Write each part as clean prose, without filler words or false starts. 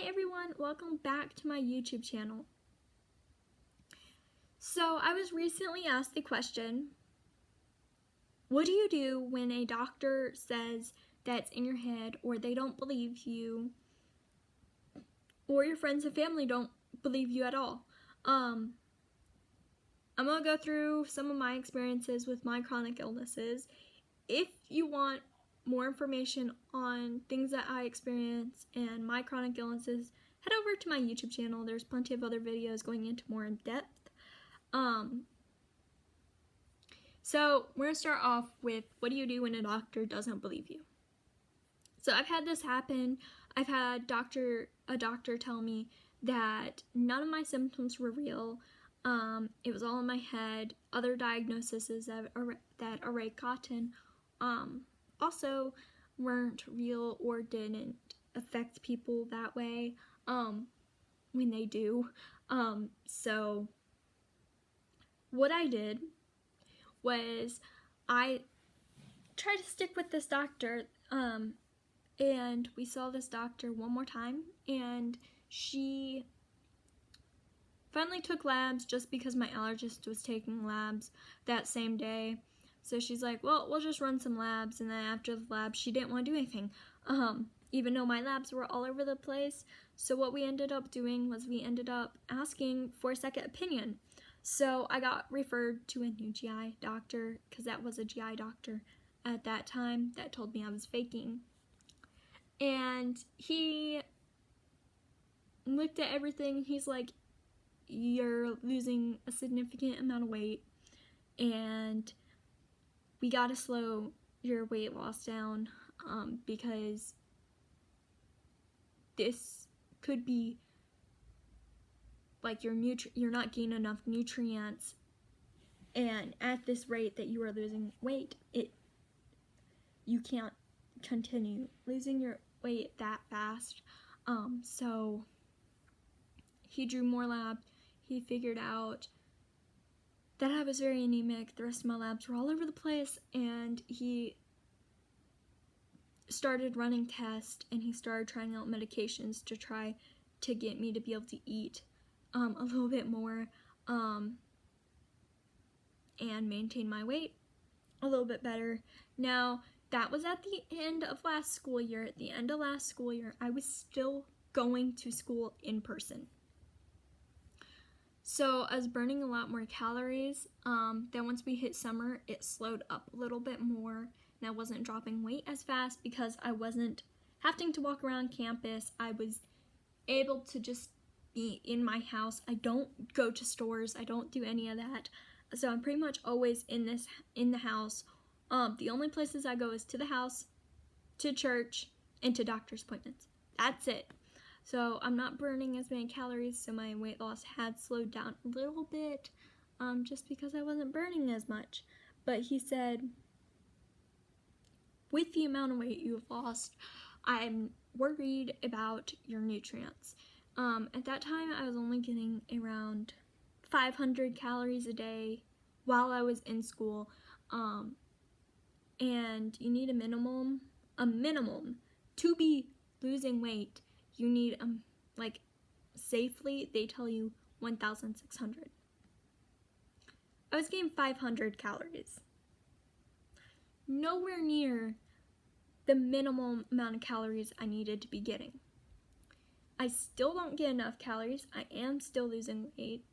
Hi everyone, welcome back to my YouTube channel. So I was recently asked the question, what do you do when a doctor says that's in your head, or they don't believe you, or your friends and family don't believe you at all? I'm gonna go through some of my experiences with my chronic illnesses. If you want more information on things that I experience and my chronic illnesses, head over to my YouTube channel. There's plenty of other videos going into more in depth. So we're gonna start off with, what do you do when a doctor doesn't believe you? So I've had this happen. I've had a doctor tell me that none of my symptoms were real. It was all in my head. Other diagnoses that already gotten also weren't real or didn't affect people that way when they do. So what I did was I tried to stick with this doctor, and we saw this doctor one more time, and she finally took labs just because my allergist was taking labs that same day. So she's like, well, we'll just run some labs, and then after the labs, she didn't want to do anything, even though my labs were all over the place. So what we ended up doing was we ended up asking for a second opinion. So I got referred to a new GI doctor, because that was a GI doctor at that time that told me I was faking. And he looked at everything. He's like, you're losing a significant amount of weight, and we gotta slow your weight loss down, because this could be like you're not gaining enough nutrients, and at this rate that you are losing weight, you can't continue losing your weight that fast. So he drew more labs. He figured out that I was very anemic. The rest of my labs were all over the place, and he started running tests, and he started trying out medications to try to get me to be able to eat a little bit more, and maintain my weight a little bit better. Now, that was at the end of last school year. At the end of last school year, I was still going to school in person. So I was burning a lot more calories. Then once we hit summer, it slowed up a little bit more, and I wasn't dropping weight as fast because I wasn't having to walk around campus. I was able to just be in my house. I don't go to stores. I don't do any of that. So I'm pretty much always in the house. The only places I go is to the house, to church, and to doctor's appointments. That's it. So I'm not burning as many calories, so my weight loss had slowed down a little bit, just because I wasn't burning as much. But he said, with the amount of weight you've lost, I'm worried about your nutrients. At that time, I was only getting around 500 calories a day while I was in school, and you need a minimum to be losing weight. You need, like, safely, they tell you 1,600. I was getting 500 calories. Nowhere near the minimum amount of calories I needed to be getting. I still don't get enough calories. I am still losing weight.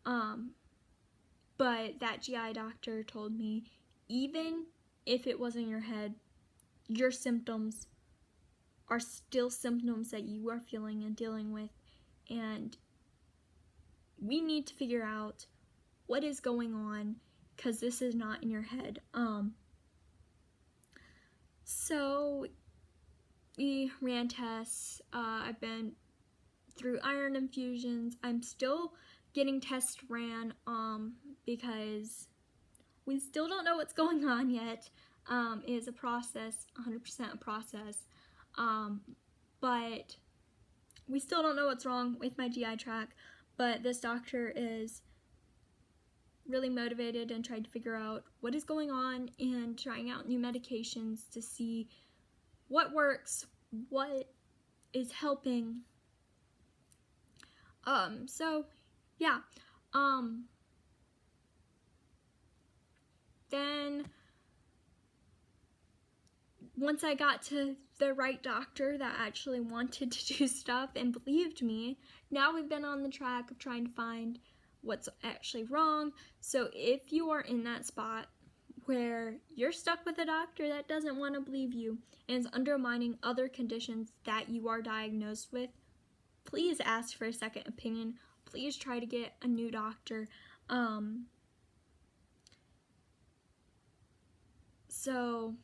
But that GI doctor told me, even if it was in your head, your symptoms are still symptoms that you are feeling and dealing with, and we need to figure out what is going on, because this is not in your head. So we ran tests. I've been through iron infusions. I'm still getting tests ran, because we still don't know what's going on yet. It is a process, 100% a process. But we still don't know what's wrong with my GI tract, but this doctor is really motivated and trying to figure out what is going on and trying out new medications to see what works, what is helping So yeah. Then once I got to the right doctor that actually wanted to do stuff and believed me, now we've been on the track of trying to find what's actually wrong. So if you are in that spot where you're stuck with a doctor that doesn't want to believe you and is undermining other conditions that you are diagnosed with, please ask for a second opinion. Please try to get a new doctor. So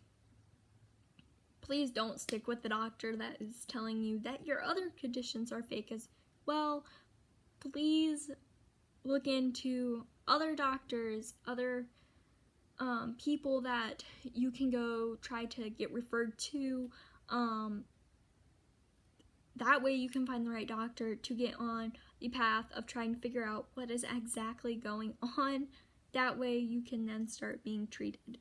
please don't stick with the doctor that is telling you that your other conditions are fake as well. Please look into other doctors, other people that you can go try to get referred to. That way you can find the right doctor to get on the path of trying to figure out what is exactly going on. That way you can then start being treated.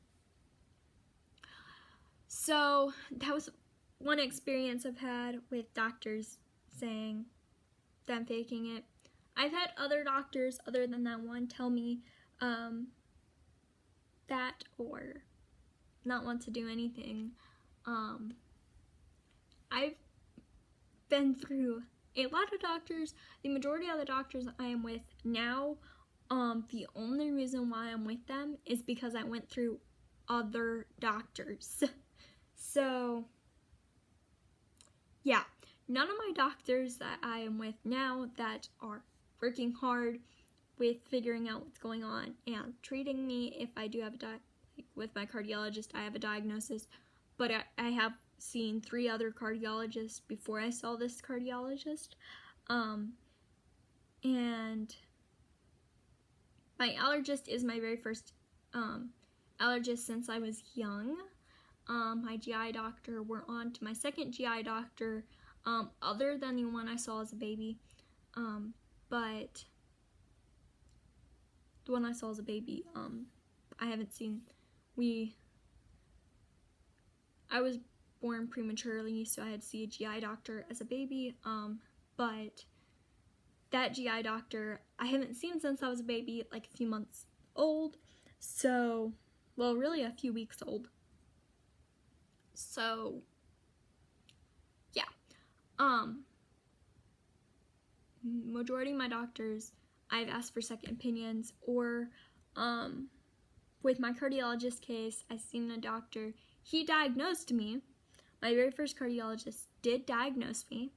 So that was one experience I've had with doctors saying them faking it. I've had other doctors other than that one tell me that or not want to do anything. I've been through a lot of doctors. The majority of the doctors I am with now, the only reason why I'm with them is because I went through other doctors. So yeah, none of my doctors that I am with now that are working hard with figuring out what's going on and treating me if I do have with my cardiologist, I have a diagnosis, but I have seen 3 other cardiologists before I saw this cardiologist. And my allergist is my very first allergist since I was young. My GI doctor, we're on to my second GI doctor, other than the one I saw as a baby. But the one I saw as a baby, I haven't seen. I was born prematurely, so I had to see a GI doctor as a baby, but that GI doctor I haven't seen since I was a baby, like a few months old, so, well, really a few weeks old. So, yeah. Majority of my doctors, I've asked for second opinions, or, with my cardiologist case, I seen a doctor, he diagnosed me. My very first cardiologist did diagnose me,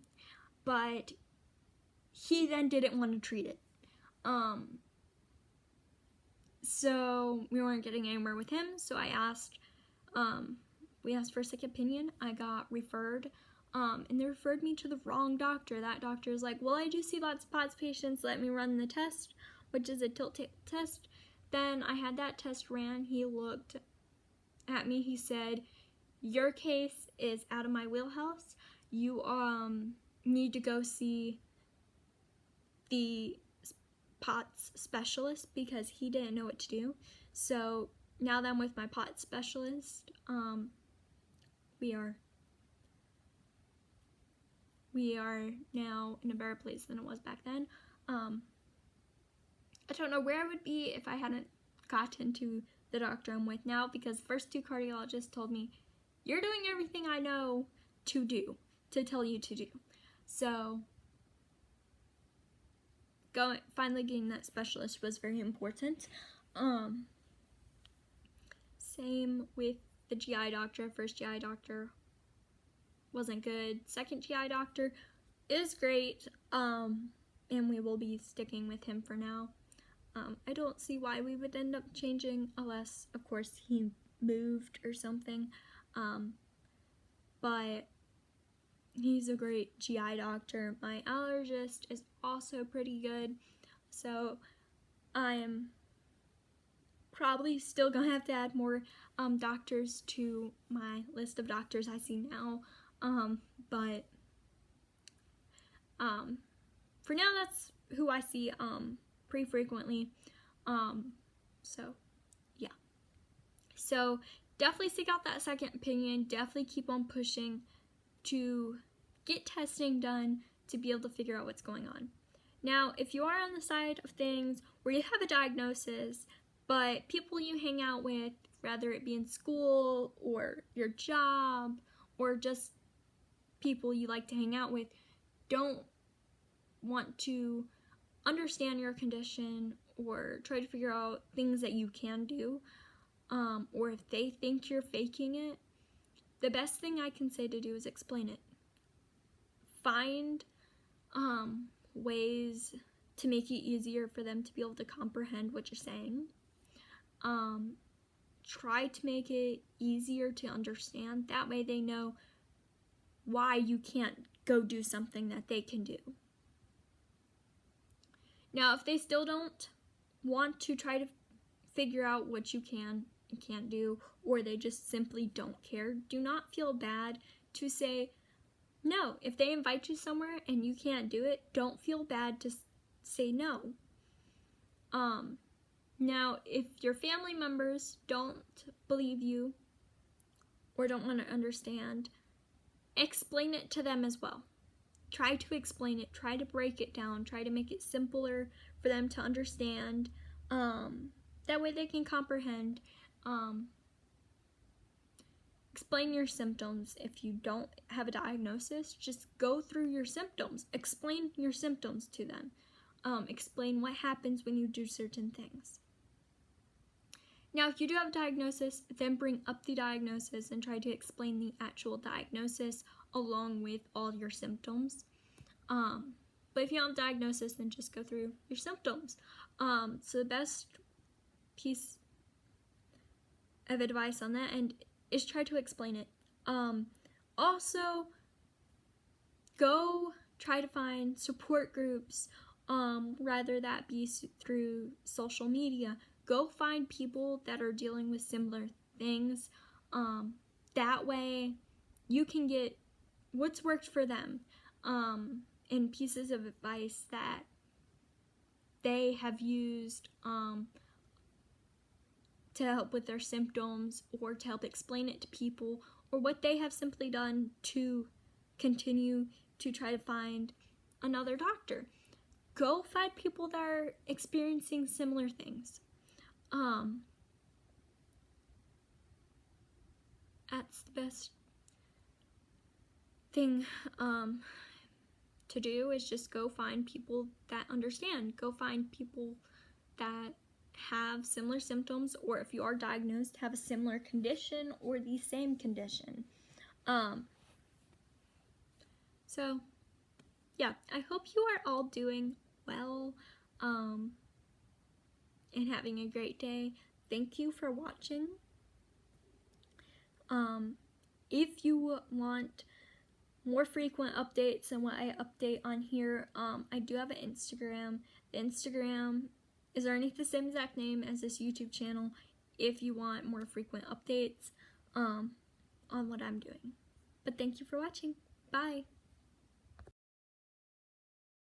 but he then didn't want to treat it. So we weren't getting anywhere with him, so we asked for a second opinion. I got referred, and they referred me to the wrong doctor. That doctor was like, well, I do see lots of POTS patients, let me run the test, which is a tilt test. Then I had that test ran. He looked at me, he said, your case is out of my wheelhouse. You need to go see the POTS specialist, because he didn't know what to do. So now that I'm with my POTS specialist, we are now in a better place than it was back then. I don't know where I would be if I hadn't gotten to the doctor I'm with now, because the first 2 cardiologists told me, you're doing everything I know to tell you to do. So finally getting that specialist was very important. Same with the GI doctor. First GI doctor wasn't good. Second GI doctor is great, and we will be sticking with him for now. I don't see why we would end up changing, unless, of course, he moved or something. But he's a great GI doctor. My allergist is also pretty good. So I'm probably still gonna have to add more doctors to my list of doctors I see now. But for now, that's who I see pretty frequently. So yeah. So definitely seek out that second opinion. Definitely keep on pushing to get testing done to be able to figure out what's going on. Now, if you are on the side of things where you have a diagnosis, but people you hang out with, whether it be in school or your job or just people you like to hang out with, don't want to understand your condition or try to figure out things that you can do, or if they think you're faking it, the best thing I can say to do is explain it. Find ways to make it easier for them to be able to comprehend what you're saying. Try to make it easier to understand. That way they know why you can't go do something that they can do. Now, if they still don't want to try to figure out what you can and can't do, or they just simply don't care, do not feel bad to say no. If they invite you somewhere and you can't do it, don't feel bad to say no. Now, if your family members don't believe you or don't want to understand, explain it to them as well. Try to explain it, try to break it down, try to make it simpler for them to understand. That way they can comprehend. Explain your symptoms. If you don't have a diagnosis, just go through your symptoms. Explain your symptoms to them. Explain what happens when you do certain things. Now, if you do have a diagnosis, then bring up the diagnosis and try to explain the actual diagnosis along with all your symptoms. But if you don't have a diagnosis, then just go through your symptoms. So the best piece of advice on that end is try to explain it. Also, go try to find support groups, rather that be through social media. Go find people that are dealing with similar things. That way you can get what's worked for them, and pieces of advice that they have used to help with their symptoms, or to help explain it to people, or what they have simply done to continue to try to find another doctor. Go find people that are experiencing similar things. That's the best thing to do, is just go find people that understand. Go find people that have similar symptoms, or if you are diagnosed, have a similar condition or the same condition. So yeah, I hope you are all doing well, and having a great day. Thank you for watching. If you want more frequent updates than what I update on here, I do have an Instagram. The Instagram is underneath the same exact name as this YouTube channel if you want more frequent updates on what I'm doing. But thank you for watching. Bye!